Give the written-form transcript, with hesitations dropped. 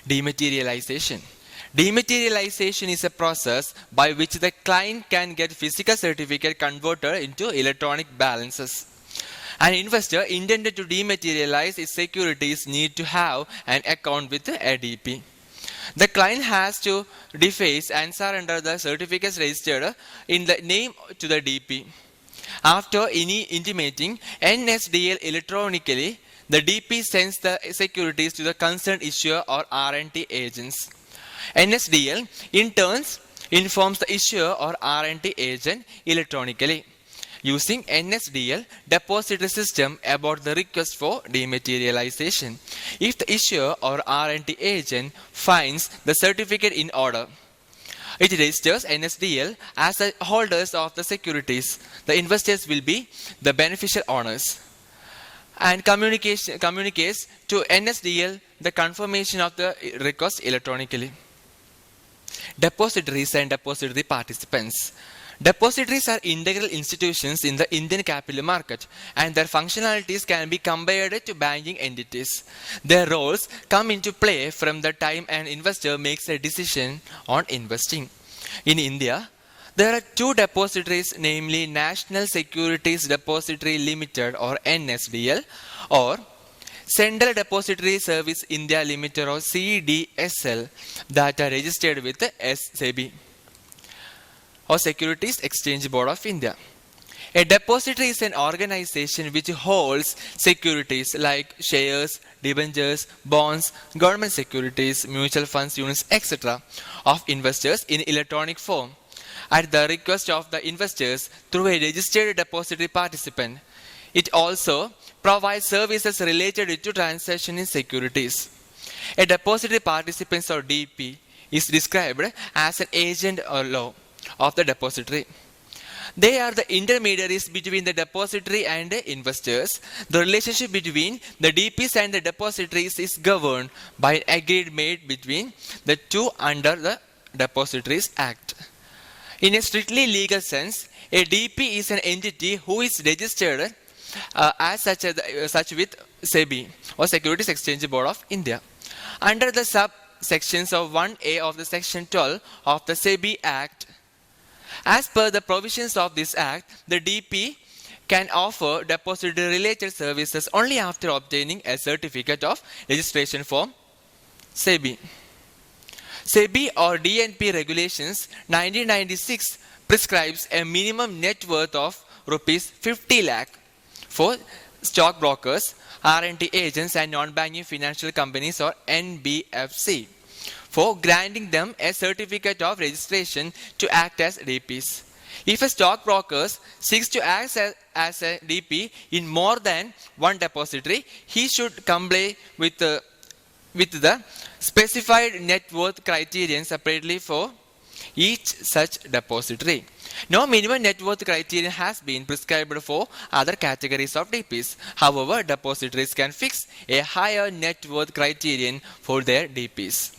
De-materialization. De-materialization is a process by which the client can get physical certificate converted into electronic balances. An investor intended to dematerialize its securities need to have an account with a DP. The client has to deface and surrender the certificates registered in the name to the DP. After intimating NSDL electronically, the DP sends the securities to the concerned issuer or RNT agents. NSDL in turn informs the issuer or RNT agent electronically using NSDL depository system about the request for dematerialization. If the issuer or RNT agent finds the certificate in order, it registers NSDL as the holders of the securities. The investors will be the beneficial owners and communicates to NSDL the confirmation of the request electronically. Depositories and depository participants. Depositories are integral institutions in the Indian capital market and their functionalities can be compared to banking entities. Their roles come into play from the time an investor makes a decision on investing. In India, there are two depositories, namely National Securities Depository Limited or NSDL or Central Depository Service India Limited or CDSL that are registered with the SEBI or Securities Exchange Board of India. A depository is an organization which holds securities like shares, debentures, bonds, government securities, mutual funds, units, etc. of investors in electronic form at the request of the investors through a registered depository participant. It also provides services related to transaction in securities. A depository participant or DP is described as an agent or law of the depository. They are the intermediaries between the depository and the investors. The relationship between the DPs and the depositories is governed by an agreement made between the two under the Depositories Act. In a strictly legal sense, a DP is an entity who is registered as such with SEBI or Securities Exchange Board of India. Under the subsections of 1A of the Section 12 of the SEBI Act, as per the provisions of this Act, the DP can offer depository-related services only after obtaining a certificate of registration from SEBI. SEBI or DNP regulations 1996 prescribes a minimum net worth of rupees 50 lakh for stockbrokers, RNT agents and non-banking financial companies or NBFC for granting them a certificate of registration to act as DPs. If a stockbroker seeks to act as a DP in more than one depository, he should comply with the specified net worth criterion separately for each such depository. No minimum net worth criterion has been prescribed for other categories of DPs. However, depositories can fix a higher net worth criterion for their DPs.